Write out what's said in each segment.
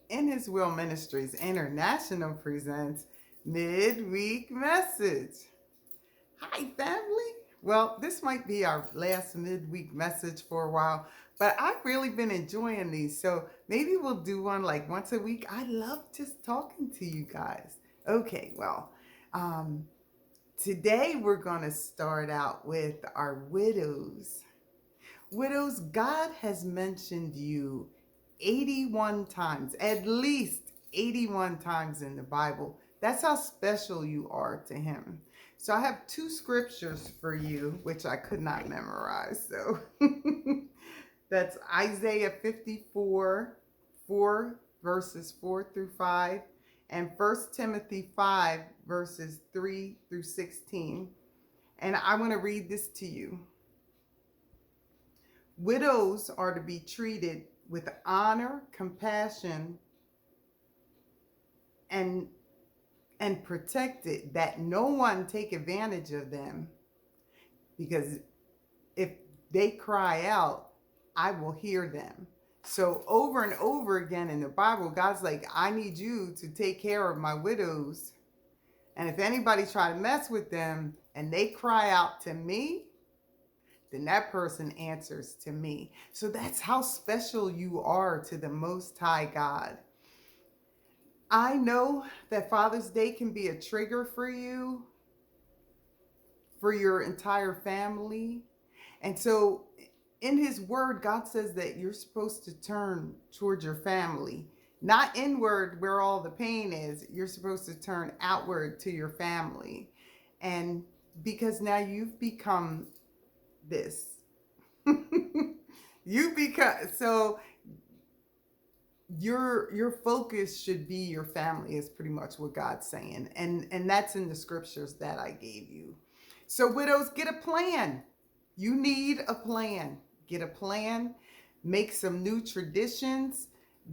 In His Will Ministries International presents Midweek Message. Hi, family. Well, this might be our last midweek message for a while, but I've really been enjoying these. So maybe we'll do one like once a week. I love just talking to you guys. Okay, well, um, today we're going to start out with our widows. Widows, God has mentioned you 81 times, at least 81 times in the Bible. That's how special you are to Him. So I have two scriptures for you, which I could not memorize. So that's Isaiah 54, 4 verses 4 through 5, and 1 Timothy 5 verses 3 through 16. And I want to read this to you. Widows are to be treated with honor, compassion, and protected, that no one take advantage of them, because if they cry out, I will hear them. So over and over again in the Bible, God's like, I need you to take care of my widows. And if anybody try to mess with them and they cry out to me, then that person answers to me. So that's how special you are to the Most High God. I know that Father's Day can be a trigger for you, for your entire family. And so in His Word, God says that you're supposed to turn towards your family. Not inward where all the pain is. You're supposed to turn outward to your family. And because now you've become this. You become, so your focus should be your family, is pretty much what God's saying. And that's in the scriptures that I gave you. So widows, get a plan. You need a plan. Get a plan. Make some new traditions.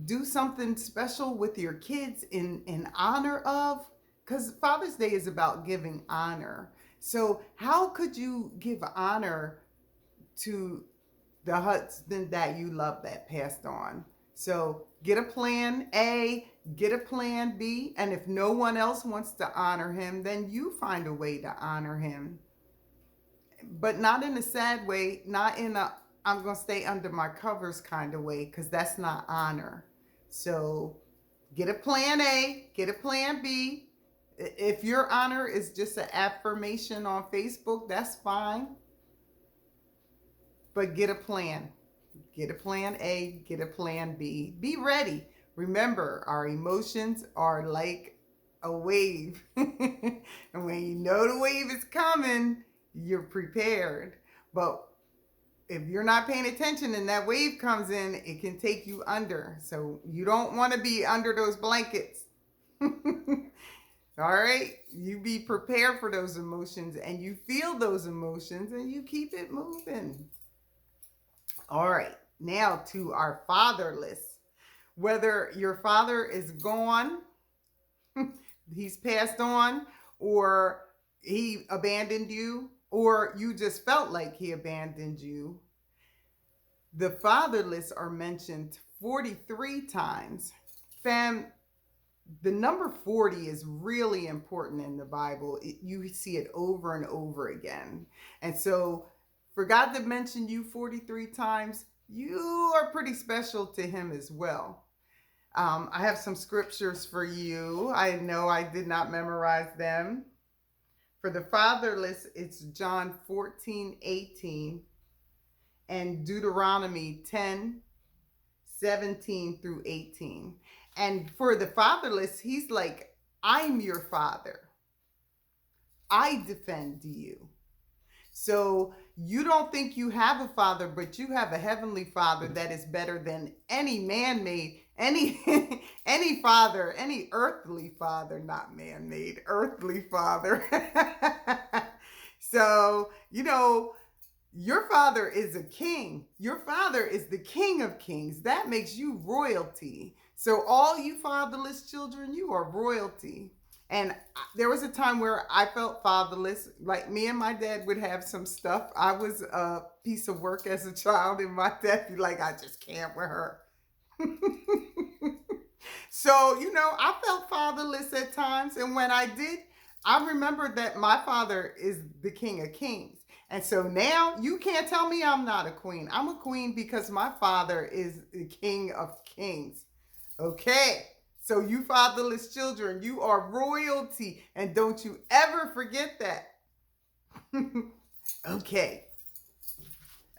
Do something special with your kids in honor of, because Father's Day is about giving honor. So how could you give honor to the husband that you love that passed on? So get a plan A, get a plan B, and if no one else wants to honor him, then you find a way to honor him. But not in a sad way, not in a I'm going to stay under my covers kind of way, because that's not honor. So get a plan A, get a plan B. If your honor is just an affirmation on Facebook, that's fine. But get a plan. Get a plan A, get a plan B. Be ready. Remember, our emotions are like a wave. And when you know the wave is coming, you're prepared. But if you're not paying attention and that wave comes in, it can take you under. So you don't want to be under those blankets. All right? You be prepared for those emotions, and you feel those emotions, and you keep it moving. All right, now to our fatherless. Whether your father is gone, he's passed on, or he abandoned you, or you just felt like he abandoned you, the fatherless are mentioned 43 times. Fam, the number 40 is really important in the Bible. You see it over and over again. And so for God to mention you 43 times, you are pretty special to Him as well. I have some scriptures for you. I know I did not memorize them. For the fatherless, it's John 14:18 and Deuteronomy 10:17 through 18. And for the fatherless, He's like, I'm your father. I defend you. So you don't think you have a father, but you have a heavenly Father that is better than any man-made, any father, any earthly father, not man-made, earthly father. So, your father is a king. Your father is the King of Kings. That makes you royalty. So all you fatherless children, you are royalty. And there was a time where I felt fatherless. Like, me and my dad would have some stuff. I was a piece of work as a child, and my dad be like, I just can't with her. So, I felt fatherless at times. And when I did, I remembered that my father is the King of Kings. And so now you can't tell me I'm not a queen. I'm a queen because my father is the King of Kings. Okay. So, you fatherless children, you are royalty. And don't you ever forget that. Okay.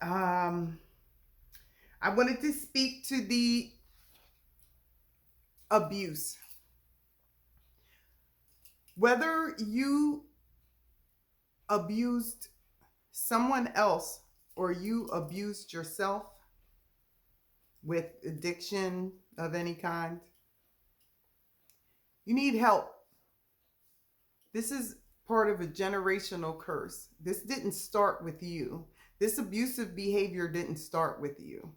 Um, I wanted to speak to the abuse. Whether you abused someone else or you abused yourself with addiction of any kind, you need help. This is part of a generational curse. This didn't start with you. This abusive behavior didn't start with you.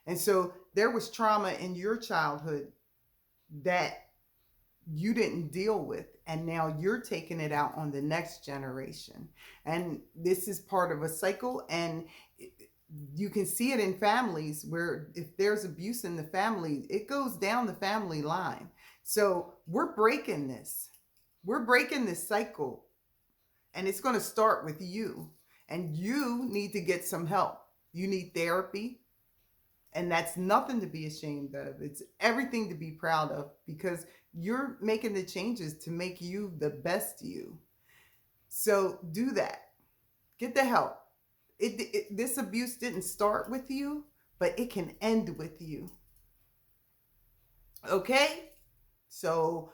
And so there was trauma in your childhood that you didn't deal with, and now you're taking it out on the next generation. And this is part of a cycle, and you can see it in families where if there's abuse in the family, it goes down the family line. So we're breaking this. We're breaking this cycle, and it's going to start with you. And you need to get some help. You need therapy. And that's nothing to be ashamed of. It's everything to be proud of, because you're making the changes to make you the best you. So do that. Get the help. This abuse didn't start with you, but it can end with you. Okay? So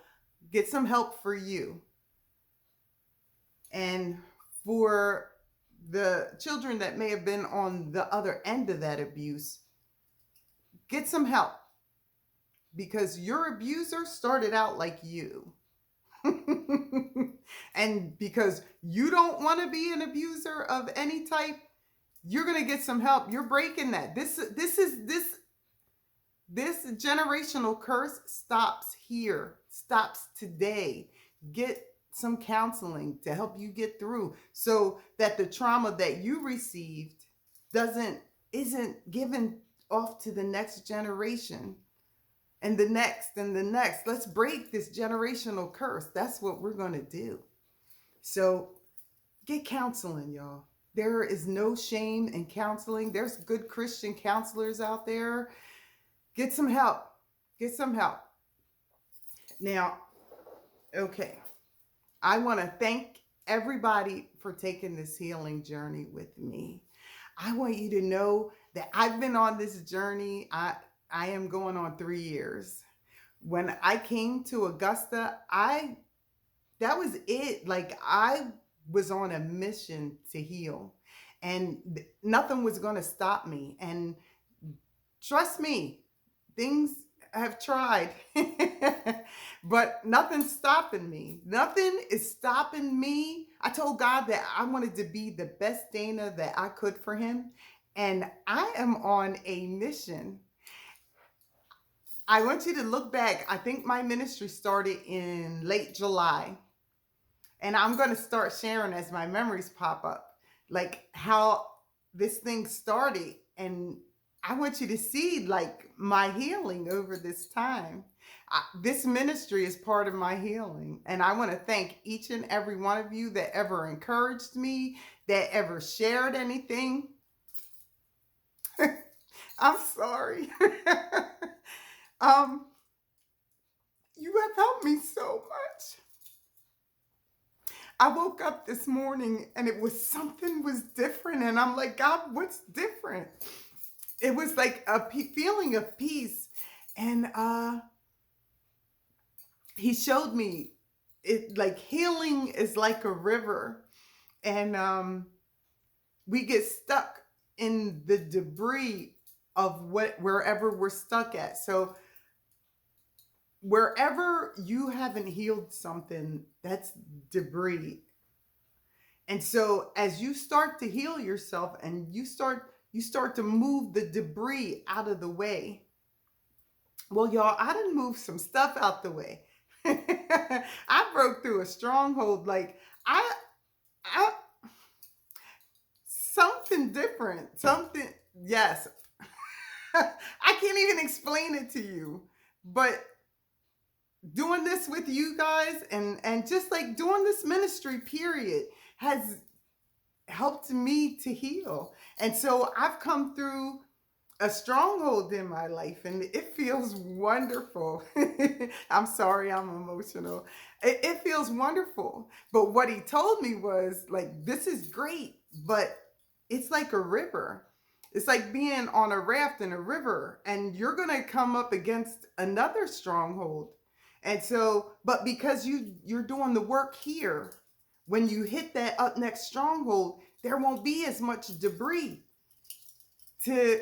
get some help for you. And for the children that may have been on the other end of that abuse, get some help, because your abuser started out like you. And because you don't want to be an abuser of any type, you're going to get some help. You're breaking that. This generational curse stops here, stops today. Get some counseling to help you get through, so that the trauma that you received isn't given off to the next generation and the next and the next. Let's break this generational curse. That's what we're going to do. So get counseling, y'all. There is no shame in counseling. There's good Christian counselors out there. Get some help. Get some help. Now, okay. I want to thank everybody for taking this healing journey with me. I want you to know that I've been on this journey. I am going on 3 years. When I came to Augusta, that was it. Like, I was on a mission to heal, and nothing was going to stop me. And trust me, things have tried, but nothing's stopping me. Nothing is stopping me. I told God that I wanted to be the best Dana that I could for him. And I am on a mission. I want you to look back. I think my ministry started in late July. And I'm going to start sharing as my memories pop up, like how this thing started. And I want you to see like my healing over this time. This ministry is part of my healing. And I want to thank each and every one of you that ever encouraged me, that ever shared anything. I'm sorry. You have helped me so much. I woke up this morning and something was different. And I'm like, God, what's different? It was like a feeling of peace. And he showed me it, like, healing is like a river. And we get stuck in the debris of wherever we're stuck at. So wherever you haven't healed something, that's debris. And so as you start to heal yourself and you start to move the debris out of the way. Well, y'all, I done moved some stuff out the way. I broke through a stronghold. Like, something different. Something, yes. I can't even explain it to you. But doing this with you guys and just like doing this ministry period has helped me to heal. And so I've come through a stronghold in my life and it feels wonderful. I'm sorry, I'm emotional. It feels wonderful. But what he told me was like, this is great, but it's like a river. It's like being on a raft in a river and you're going to come up against another stronghold. And so, but because you're doing the work here, when you hit that up next stronghold, there won't be as much debris to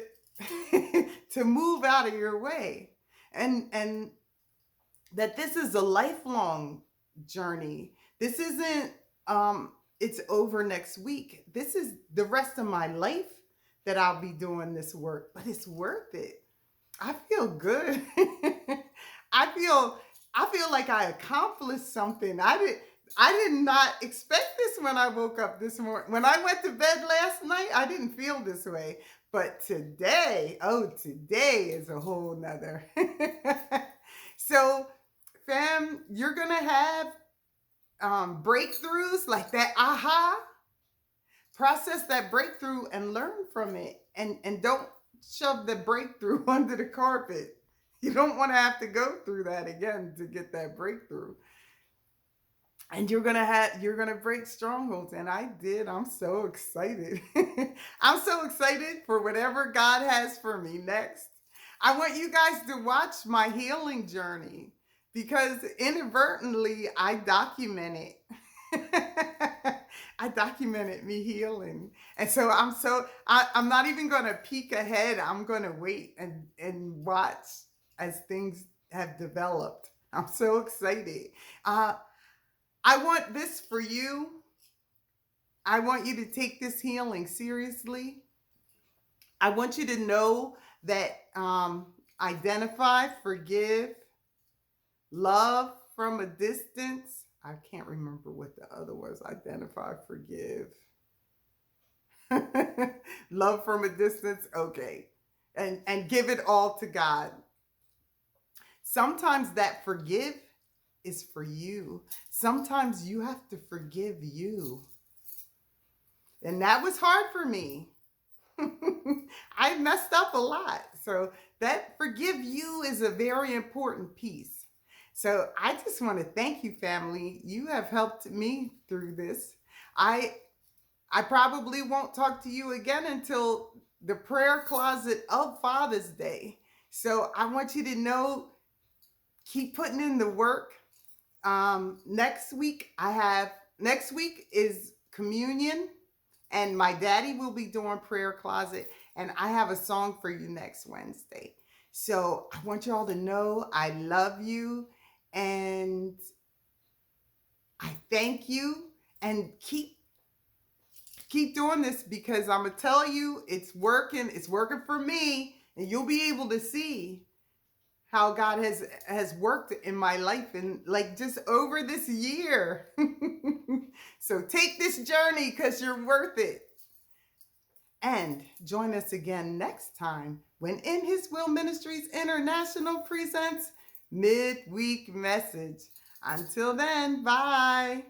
to move out of your way. And that this is a lifelong journey. This isn't it's over next week. This is the rest of my life that I'll be doing this work, but it's worth it. I feel good. I feel I feel like I accomplished something. I did not expect this when I woke up this morning. When I went to bed last night, I didn't feel this way. But today, oh, today is a whole nother. So, fam, you're going to have breakthroughs like that. Aha. Process that breakthrough and learn from it. And don't shove the breakthrough under the carpet. You don't want to have to go through that again to get that breakthrough. And you're gonna break strongholds. And I did. I'm so excited. I'm so excited for whatever God has for me next. I want you guys to watch my healing journey because inadvertently I document it. I documented me healing. And so I'm not even gonna peek ahead. I'm gonna wait and watch as things have developed. I'm so excited. I want this for you. I want you to take this healing seriously. I want you to know that identify, forgive, love from a distance. I can't remember what the other was. Identify, forgive. Love from a distance. Okay. And give it all to God. Sometimes that forgive is for you. Sometimes you have to forgive you. And that was hard for me. I messed up a lot. So that forgive you is a very important piece. So I just want to thank you, family. You have helped me through this. I probably won't talk to you again until the prayer closet of Father's Day. So I want you to know, keep putting in the work. Next week is communion and my daddy will be doing prayer closet and I have a song for you next Wednesday. So I want y'all to know I love you and I thank you and keep doing this because I'm going to tell you it's working for me and you'll be able to see how God has worked in my life and like just over this year. So take this journey because you're worth it. And join us again next time when In His Will Ministries International presents Midweek Message. Until then, bye.